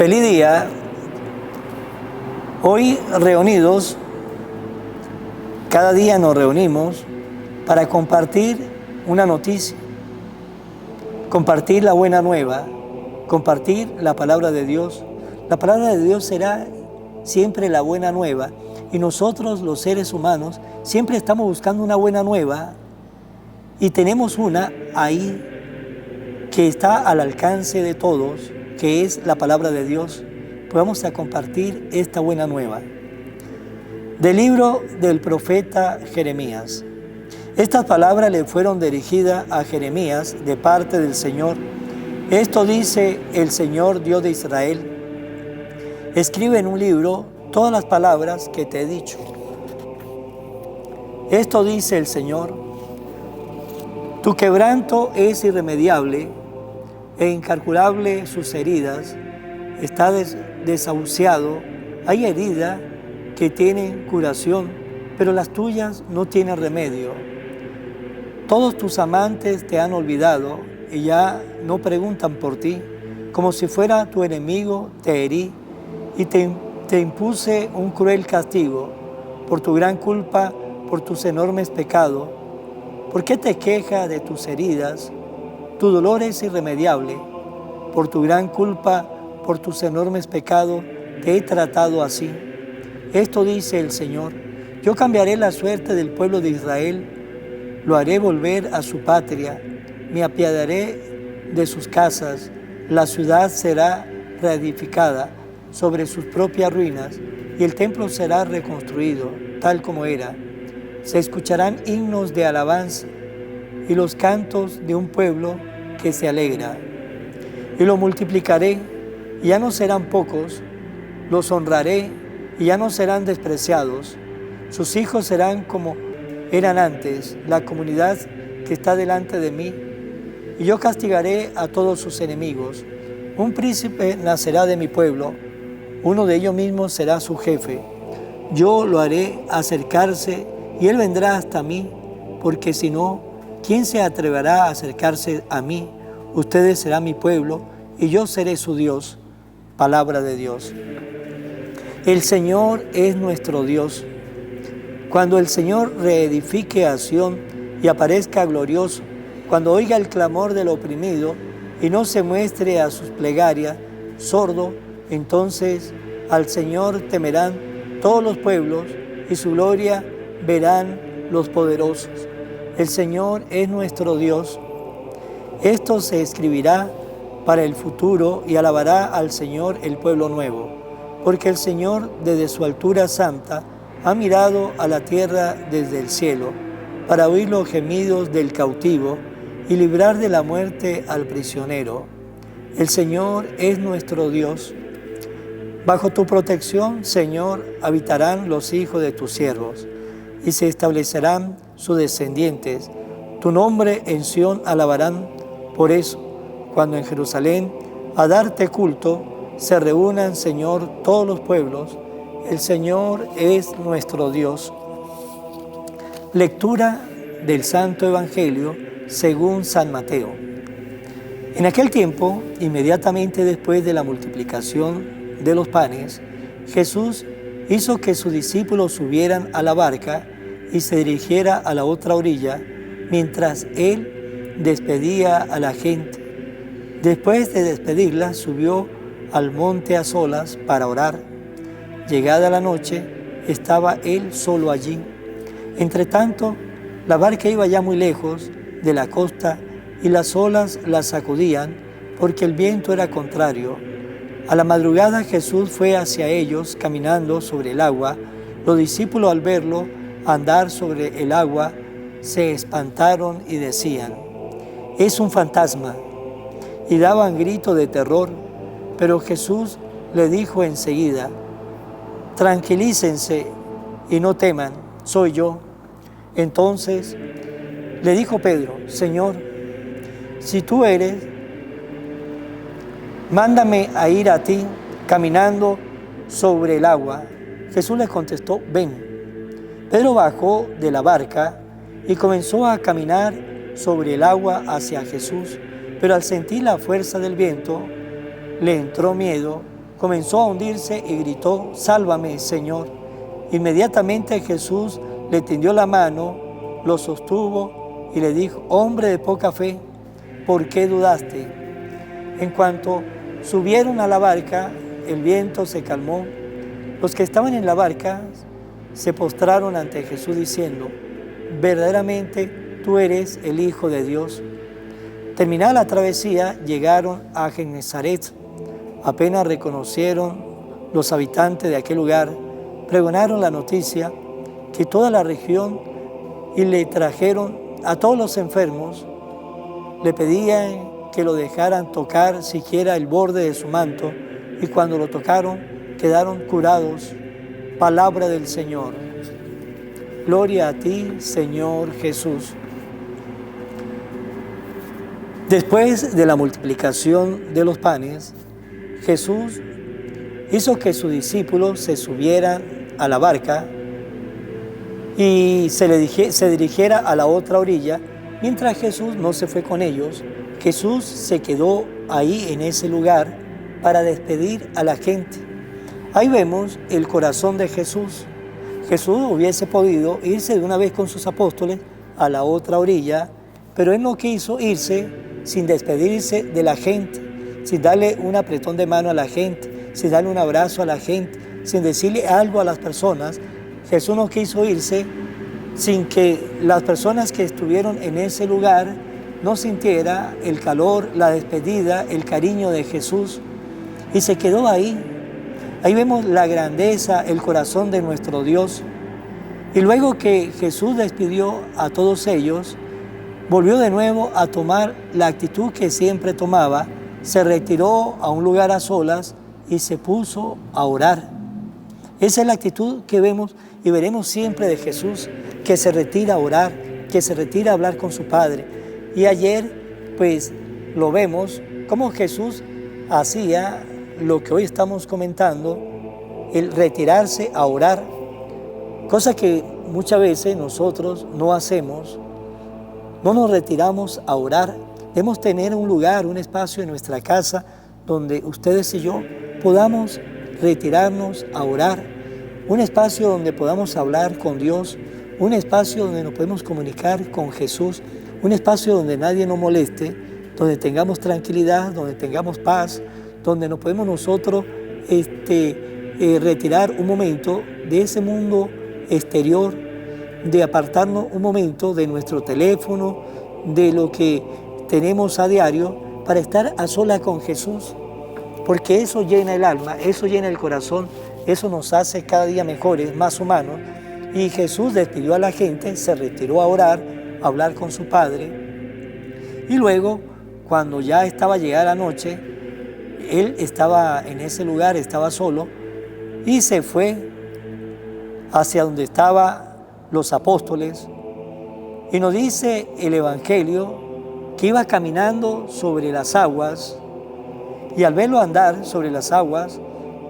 Feliz día. Hoy reunidos, cada día nos reunimos para compartir una noticia, compartir la buena nueva, compartir la palabra de Dios. La palabra de Dios será siempre la buena nueva y nosotros los seres humanos siempre estamos buscando una buena nueva y tenemos una ahí que está al alcance de todos, que es la palabra de Dios. Pues vamos a compartir esta buena nueva. Del libro del profeta Jeremías. Estas palabras le fueron dirigidas a Jeremías de parte del Señor. Esto dice el Señor Dios de Israel. Escribe en un libro todas las palabras que te he dicho. Esto dice el Señor. Tu quebranto es irremediable e incalculable sus heridas. Está desahuciado. Hay heridas que tienen curación, pero las tuyas no tienen remedio. Todos tus amantes te han olvidado y ya no preguntan por ti. Como si fuera tu enemigo, te herí y te impuse un cruel castigo por tu gran culpa, por tus enormes pecados. ¿Por qué te quejas de tus heridas? Tu dolor es irremediable. Por tu gran culpa, por tus enormes pecados, te he tratado así. Esto dice el Señor. Yo cambiaré la suerte del pueblo de Israel. Lo haré volver a su patria. Me apiadaré de sus casas. La ciudad será reedificada sobre sus propias ruinas y el templo será reconstruido tal como era. Se escucharán himnos de alabanza y los cantos de un pueblo que se alegra. Y lo multiplicaré, y ya no serán pocos, los honraré, y ya no serán despreciados. Sus hijos serán como eran antes, la comunidad que está delante de mí. Y yo castigaré a todos sus enemigos. Un príncipe nacerá de mi pueblo, uno de ellos mismos será su jefe. Yo lo haré acercarse, y él vendrá hasta mí, porque si no, ¿quién se atreverá a acercarse a mí? Ustedes serán mi pueblo, y yo seré su Dios. Palabra de Dios. El Señor es nuestro Dios. Cuando el Señor reedifique a Sión y aparezca glorioso, cuando oiga el clamor del oprimido y no se muestre a sus plegarias sordo, entonces al Señor temerán todos los pueblos y su gloria verán los poderosos. El Señor es nuestro Dios. Esto se escribirá para el futuro y alabará al Señor el pueblo nuevo, porque el Señor desde su altura santa ha mirado a la tierra desde el cielo para oír los gemidos del cautivo y librar de la muerte al prisionero. El Señor es nuestro Dios. Bajo tu protección, Señor, habitarán los hijos de tus siervos y se establecerán sus descendientes. Tu nombre en Sión alabarán. Por eso, cuando en Jerusalén a darte culto se reúnan, Señor, todos los pueblos, el Señor es nuestro Dios. Lectura del Santo Evangelio según San Mateo. En aquel tiempo, inmediatamente después de la multiplicación de los panes, Jesús hizo que sus discípulos subieran a la barca y se dirigiera a la otra orilla, mientras Él despedía a la gente. Después de despedirla, subió al monte a solas para orar. Llegada la noche, estaba Él solo allí. Entretanto, la barca iba ya muy lejos de la costa y las olas la sacudían porque el viento era contrario. A la madrugada Jesús fue hacia ellos caminando sobre el agua. Los discípulos al verlo andar sobre el agua se espantaron y decían: «Es un fantasma», y daban grito de terror. Pero Jesús le dijo enseguida: «Tranquilícense y no teman, soy yo». Entonces le dijo Pedro: «Señor, si tú eres, mándame a ir a ti caminando sobre el agua». Jesús le contestó: «Ven». Pedro bajó de la barca y comenzó a caminar sobre el agua hacia Jesús, pero al sentir la fuerza del viento, le entró miedo comenzó a hundirse y gritó: «Sálvame, Señor». Inmediatamente Jesús le tendió la mano, lo sostuvo y le dijo: «Hombre de poca fe, ¿por qué dudaste?». En cuanto subieron a la barca, el viento se calmó. Los que estaban en la barca se postraron ante Jesús diciendo: «Verdaderamente tú eres el Hijo de Dios». Terminada la travesía, llegaron a Genesaret. Apenas reconocieron los habitantes de aquel lugar, pregonaron la noticia que toda la región y le trajeron a todos los enfermos. Le pedían que lo dejaran tocar siquiera el borde de su manto, y cuando lo tocaron quedaron curados. Palabra del Señor. Gloria a ti, Señor Jesús. Después de la multiplicación de los panes, Jesús hizo que sus discípulos se subieran a la barca y se dirigiera a la otra orilla. Mientras Jesús no se fue con ellos, Jesús se quedó ahí en ese lugar para despedir a la gente. Ahí vemos el corazón de Jesús. Jesús hubiese podido irse de una vez con sus apóstoles a la otra orilla, pero Él no quiso irse sin despedirse de la gente, sin darle un apretón de mano a la gente, sin darle un abrazo a la gente, sin decirle algo a las personas. Jesús no quiso irse sin que las personas que estuvieron en ese lugar no sintiera el calor, la despedida, el cariño de Jesús, y se quedó ahí. Ahí vemos la grandeza, el corazón de nuestro Dios. Y luego que Jesús despidió a todos ellos, volvió de nuevo a tomar la actitud que siempre tomaba. Se retiró a un lugar a solas y se puso a orar. Esa es la actitud que vemos y veremos siempre de Jesús, que se retira a orar, que se retira a hablar con su Padre. Y ayer, pues, lo vemos cómo Jesús hacía lo que hoy estamos comentando, el retirarse a orar, cosa que muchas veces nosotros no hacemos. No nos retiramos a orar. Debemos tener un lugar, un espacio en nuestra casa donde ustedes y yo podamos retirarnos a orar, un espacio donde podamos hablar con Dios, un espacio donde nos podemos comunicar con Jesús, un espacio donde nadie nos moleste, donde tengamos tranquilidad, donde tengamos paz, donde nos podemos nosotros retirar un momento de ese mundo exterior, de apartarnos un momento de nuestro teléfono, de lo que tenemos a diario, para estar a solas con Jesús, porque eso llena el alma, eso llena el corazón, eso nos hace cada día mejores, más humanos. Y Jesús despidió a la gente, se retiró a orar, a hablar con su Padre, y luego, cuando ya estaba llegada la noche, Él estaba en ese lugar, estaba solo, y se fue hacia donde estaban los apóstoles. Y nos dice el Evangelio que iba caminando sobre las aguas, y al verlo andar sobre las aguas,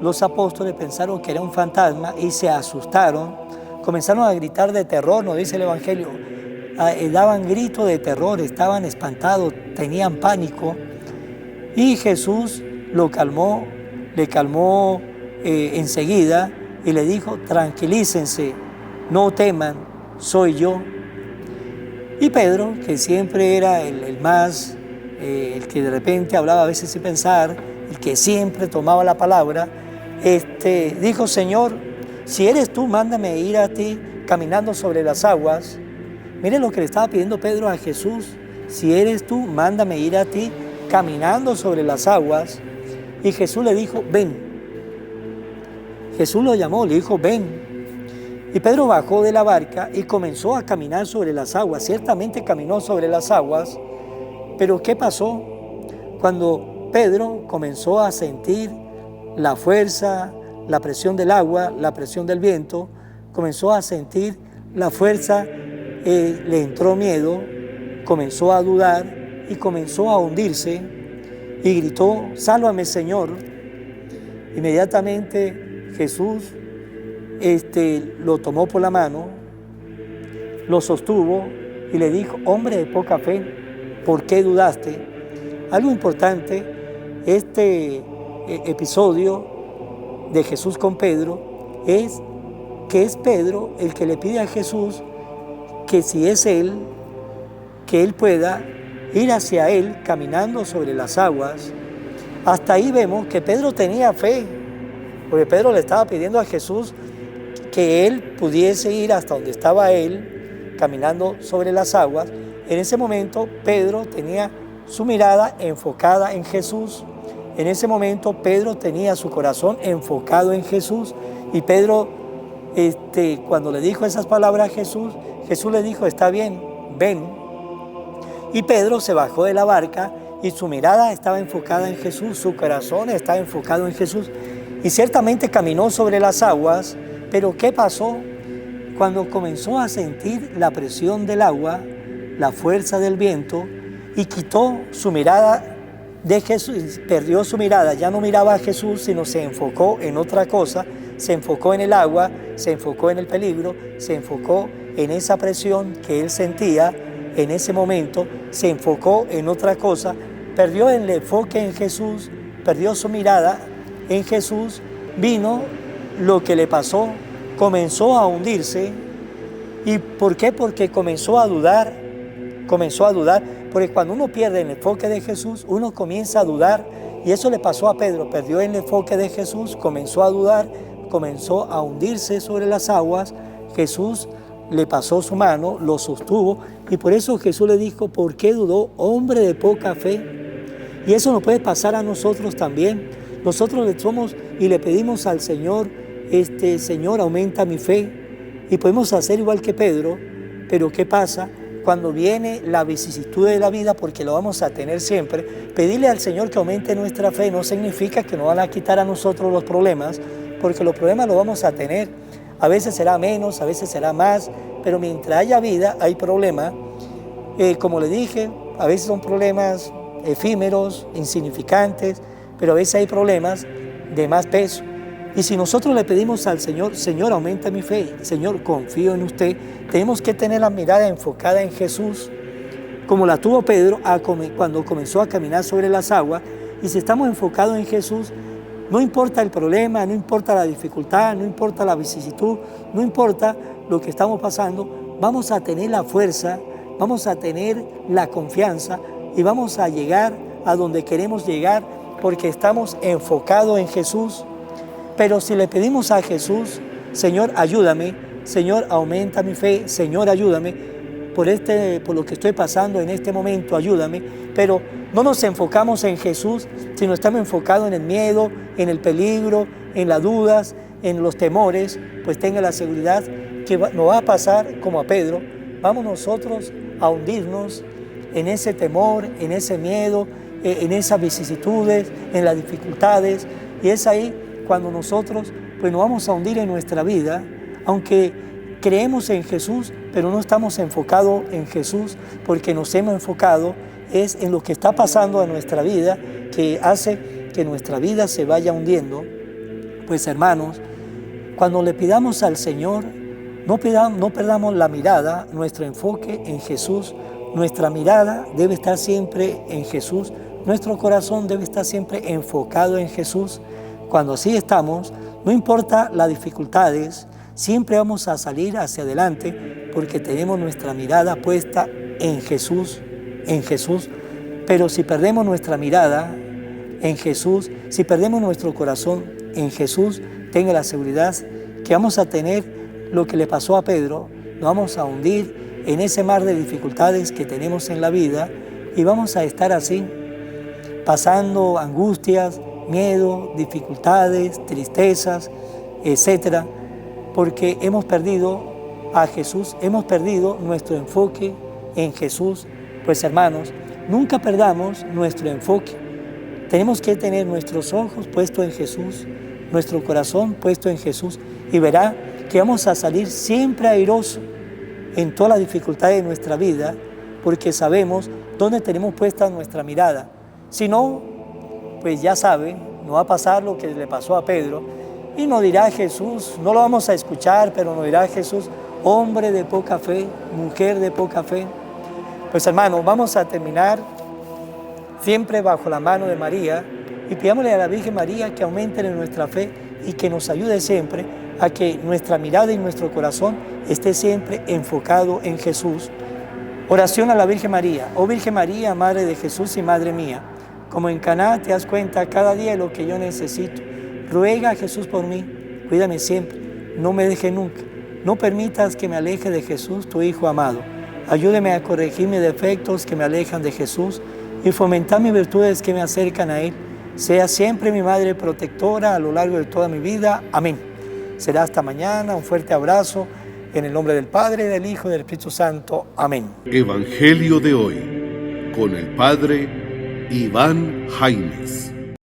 los apóstoles pensaron que era un fantasma y se asustaron, comenzaron a gritar de terror, nos dice el Evangelio, daban gritos de terror, estaban espantados, tenían pánico, y Jesús lo calmó, le calmó enseguida y le dijo: tranquilícense, no teman, soy yo. Y Pedro, que siempre era el más, el que de repente hablaba a veces sin pensar, el que siempre tomaba la palabra, dijo: Señor, si eres tú, mándame ir a ti caminando sobre las aguas. Miren lo que le estaba pidiendo Pedro a Jesús: si eres tú, mándame ir a ti caminando sobre las aguas. Y Jesús le dijo: ven. Jesús lo llamó, le dijo: ven. Y Pedro bajó de la barca y comenzó a caminar sobre las aguas. Ciertamente caminó sobre las aguas, pero ¿qué pasó? Cuando Pedro comenzó a sentir la fuerza, la presión del agua, la presión del viento, comenzó a sentir la fuerza, le entró miedo, comenzó a dudar y comenzó a hundirse y gritó: sálvame, Señor. Inmediatamente Jesús lo tomó por la mano, lo sostuvo y le dijo: hombre de poca fe, ¿por qué dudaste? Algo importante, este episodio de Jesús con Pedro es que es Pedro el que le pide a Jesús que si es él, que él pueda ir hacia él caminando sobre las aguas. Hasta ahí vemos que Pedro tenía fe, porque Pedro le estaba pidiendo a Jesús que él pudiese ir hasta donde estaba él, caminando sobre las aguas. En ese momento Pedro tenía su mirada enfocada en Jesús. En ese momento Pedro tenía su corazón enfocado en Jesús. Y Pedro, cuando le dijo esas palabras a Jesús, Jesús le dijo, está bien, ven. Y Pedro se bajó de la barca y su mirada estaba enfocada en Jesús, su corazón estaba enfocado en Jesús. Y ciertamente caminó sobre las aguas, pero ¿qué pasó? Cuando comenzó a sentir la presión del agua, la fuerza del viento, y quitó su mirada de Jesús, perdió su mirada, ya no miraba a Jesús, sino se enfocó en otra cosa, se enfocó en el agua, se enfocó en el peligro, se enfocó en esa presión que él sentía en ese momento, se enfocó en otra cosa, perdió el enfoque en Jesús, perdió su mirada en Jesús, vino lo que le pasó, comenzó a hundirse. ¿Y por qué? Porque comenzó a dudar, porque cuando uno pierde el enfoque de Jesús, uno comienza a dudar, y eso le pasó a Pedro, perdió el enfoque de Jesús, comenzó a dudar, comenzó a hundirse sobre las aguas. Jesús le pasó su mano, lo sostuvo, y por eso Jesús le dijo, ¿por qué dudó, hombre de poca fe? Y eso nos puede pasar a nosotros también. Nosotros le somos y le pedimos al Señor, Señor, aumenta mi fe, y podemos hacer igual que Pedro, pero ¿qué pasa? Cuando viene la vicisitud de la vida, porque lo vamos a tener siempre, pedirle al Señor que aumente nuestra fe no significa que nos van a quitar a nosotros los problemas, porque los problemas los vamos a tener. A veces será menos, a veces será más, pero mientras haya vida hay problemas. Como le dije, a veces son problemas efímeros, insignificantes, pero a veces hay problemas de más peso. Y si nosotros le pedimos al Señor, Señor, aumenta mi fe, Señor, confío en usted, tenemos que tener la mirada enfocada en Jesús, como la tuvo Pedro cuando comenzó a caminar sobre las aguas. Y si estamos enfocados en Jesús, no importa el problema, no importa la dificultad, no importa la vicisitud, no importa lo que estamos pasando, vamos a tener la fuerza, vamos a tener la confianza y vamos a llegar a donde queremos llegar porque estamos enfocados en Jesús. Pero si le pedimos a Jesús, Señor, ayúdame, Señor, aumenta mi fe, Señor, ayúdame, por lo que estoy pasando en este momento, ayúdame, pero no nos enfocamos en Jesús, sino estamos enfocados en el miedo, en el peligro, en las dudas, en los temores, pues tenga la seguridad que nos va a pasar como a Pedro. Vamos nosotros a hundirnos en ese temor, en ese miedo, en esas vicisitudes, en las dificultades, y es ahí cuando nosotros pues nos vamos a hundir en nuestra vida, aunque creemos en Jesús, pero no estamos enfocados en Jesús, porque nos hemos enfocado es en lo que está pasando en nuestra vida, que hace que nuestra vida se vaya hundiendo. Pues hermanos, cuando le pidamos al Señor, no perdamos la mirada, nuestro enfoque en Jesús. Nuestra mirada debe estar siempre en Jesús, nuestro corazón debe estar siempre enfocado en Jesús. Cuando así estamos, no importa las dificultades, siempre vamos a salir hacia adelante porque tenemos nuestra mirada puesta en Jesús, en Jesús. Pero si perdemos nuestra mirada en Jesús, si perdemos nuestro corazón en Jesús, tenga la seguridad que vamos a tener lo que le pasó a Pedro, nos vamos a hundir en ese mar de dificultades que tenemos en la vida y vamos a estar así, pasando angustias, miedo, dificultades, tristezas, etcétera, porque hemos perdido a Jesús, hemos perdido nuestro enfoque en Jesús. Pues hermanos, nunca perdamos nuestro enfoque. Tenemos que tener nuestros ojos puestos en Jesús, nuestro corazón puesto en Jesús, y verá que vamos a salir siempre airosos en todas las dificultades de nuestra vida, porque sabemos dónde tenemos puesta nuestra mirada. Si no, pues ya sabe, no va a pasar lo que le pasó a Pedro, y nos dirá Jesús, no lo vamos a escuchar, pero nos dirá Jesús, hombre de poca fe, mujer de poca fe. Pues hermanos, vamos a terminar siempre bajo la mano de María, y pidámosle a la Virgen María que aumente en nuestra fe y que nos ayude siempre a que nuestra mirada y nuestro corazón esté siempre enfocado en Jesús. Oración a la Virgen María. Oh Virgen María, Madre de Jesús y Madre mía, como en Caná te das cuenta cada día de lo que yo necesito. Ruega a Jesús por mí, cuídame siempre, no me deje nunca. No permitas que me aleje de Jesús, tu Hijo amado. Ayúdeme a corregir mis defectos que me alejan de Jesús y fomentar mis virtudes que me acercan a Él. Sea siempre mi Madre protectora a lo largo de toda mi vida. Amén. Será hasta mañana. Un fuerte abrazo. En el nombre del Padre, del Hijo y del Espíritu Santo. Amén. Evangelio de hoy, con el Padre Iván Jaimes.